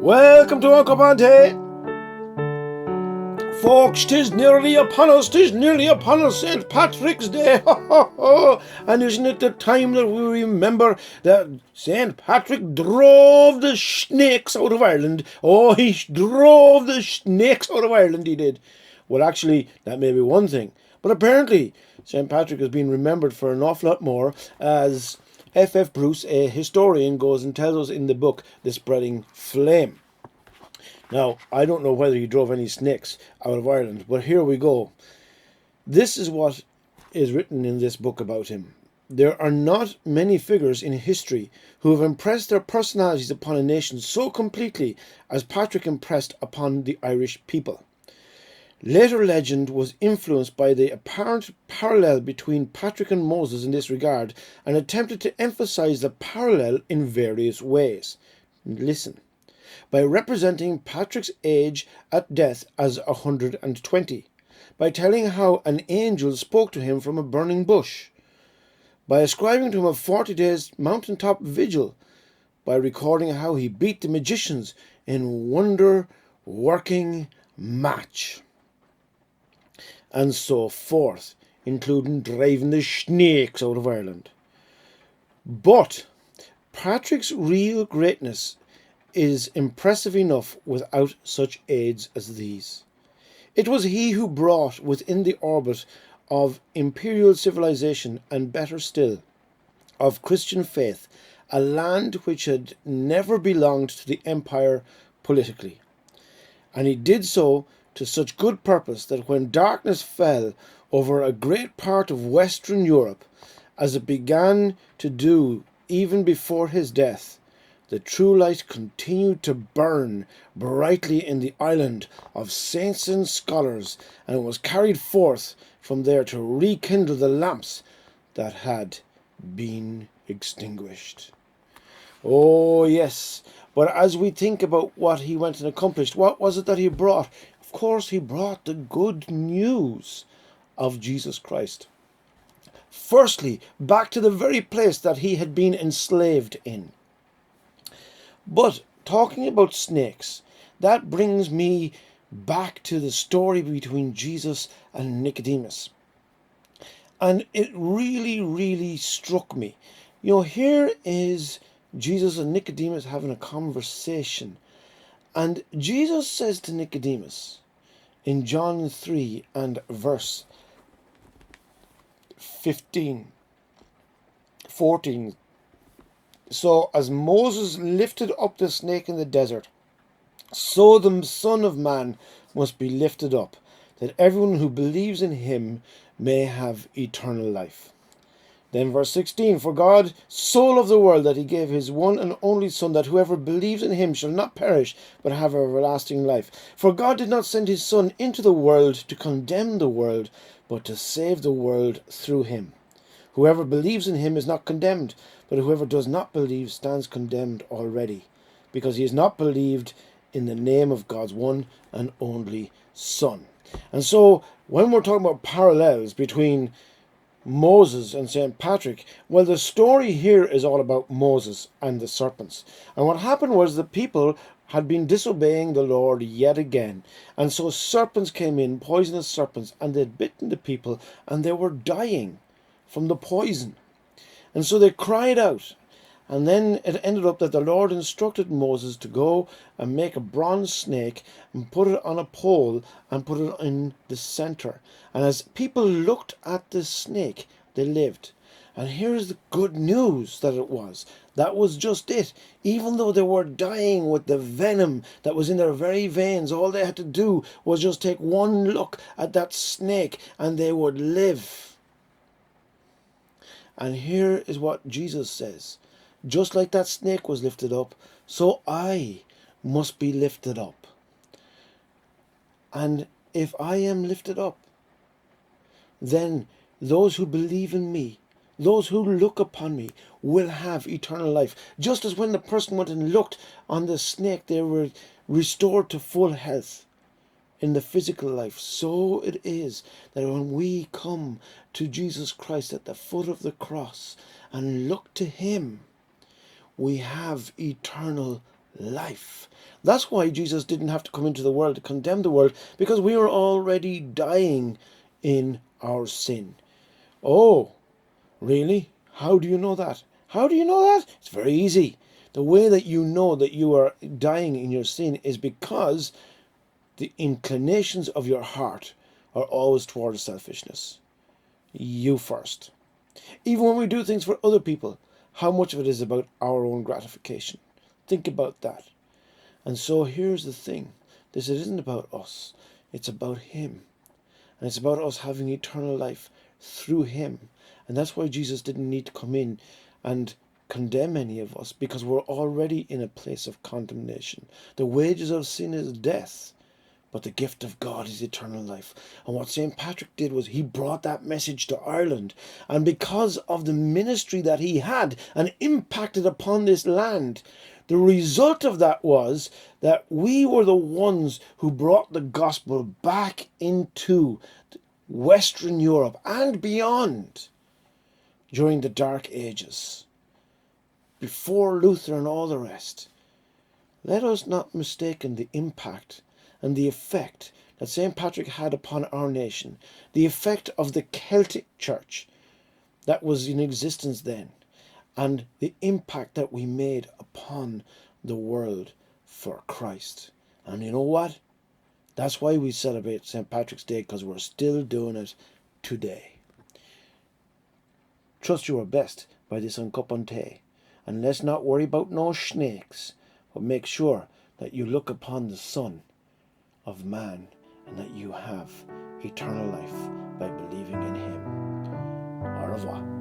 Welcome to Uncle Ponte. Folks, 'tis nearly upon us, St. Patrick's Day. And isn't it the time that we remember that St. Patrick drove the Shhhnakes out of Ireland? Oh, he drove the Shhhnakes out of Ireland, he did. Well, actually, that may be one thing. But apparently, St. Patrick has been remembered for an awful lot more, as F. Bruce, a historian, goes and tells us in the book, The Spreading Flame. Now, I don't know whether he drove any snakes out of Ireland, but here we go. This is what is written in this book about him. There are not many figures in history who have impressed their personalities upon a nation so completely as Patrick impressed upon the Irish people. Later legend was influenced by the apparent parallel between Patrick and Moses in this regard and attempted to emphasize the parallel in various ways. Listen. By representing Patrick's age at death as 120, by telling how an angel spoke to him from a burning bush, by ascribing to him a 40 days mountaintop vigil, by recording how he beat the magicians in wonder-working match, and so forth, including driving the Shhhnakes out of Ireland. But Patrick's real greatness is impressive enough without such aids as these. It was he who brought within the orbit of imperial civilization, and better still, of Christian faith, a land which had never belonged to the empire politically. And he did so to such good purpose that when darkness fell over a great part of Western Europe, as it began to do even before his death, the true light continued to burn brightly in the island of saints and scholars, and was carried forth from there to rekindle the lamps that had been extinguished. Oh, yes, but as we think about what he went and accomplished, what was it that he brought? Of course, he brought the good news of Jesus Christ. Firstly, back to the very place that he had been enslaved in. But talking about snakes, that brings me back to the story between Jesus and Nicodemus. And it really struck me. You know, here is Jesus and Nicodemus having a conversation. And Jesus says to Nicodemus in John 3 and verse 14, so as Moses lifted up the snake in the desert, so the Son of Man must be lifted up, that everyone who believes in him may have eternal life. Then verse 16, for God so loved the world that he gave his one and only Son, that whoever believes in him shall not perish, but have everlasting life. For God did not send his Son into the world to condemn the world, but to save the world through him. Whoever believes in him is not condemned, but whoever does not believe stands condemned already, because he has not believed in the name of God's one and only Son. And so, when we're talking about parallels between Moses and St. Patrick, well, the story here is all about Moses and the serpents. And what happened was the people had been disobeying the Lord yet again. And so serpents came in, poisonous serpents, and they'd bitten the people, and they were dying from the poison. And so they cried out. And then it ended up that the Lord instructed Moses to go and make a bronze snake and put it on a pole and put it in the center. And as people looked at this snake, they lived. And here's the good news that it was. That was just it. Even though they were dying with the venom that was in their very veins, all they had to do was just take one look at that snake and they would live. And here is what Jesus says. Just like that snake was lifted up, so I must be lifted up. And if I am lifted up, then those who believe in me, those who look upon me, will have eternal life. Just as when the person went and looked on the snake, they were restored to full health in the physical life. So it is that when we come to Jesus Christ at the foot of the cross and look to him, we have eternal life. That's why Jesus didn't have to come into the world to condemn the world, because we were already dying in our sin. Oh, really? How do you know that? How do you know that? It's very easy. The way that you know that you are dying in your sin is because the inclinations of your heart are always towards selfishness. You first. Even when we do things for other people, how much of it is about our own gratification? Think about that. And so here's the thing. This isn't about us. It's about Him. And it's about us having eternal life through Him. And that's why Jesus didn't need to come in and condemn any of us, because we're already in a place of condemnation. The wages of sin is death, but the gift of God is eternal life. And what St. Patrick did was he brought that message to Ireland. And because of the ministry that he had and impacted upon this land, the result of that was that we were the ones who brought the gospel back into Western Europe and beyond during the Dark Ages, before Luther and all the rest. Let us not mistake the impact and the effect that St. Patrick had upon our nation, the effect of the Celtic Church that was in existence then, and the impact that we made upon the world for Christ. And you know what? That's why we celebrate St. Patrick's Day, because we're still doing it today. Trust you are best by this on cupán té, and let's not worry about no Shhhnakes, but make sure that you look upon the Son of Man and that you have eternal life by believing in Him. Au revoir.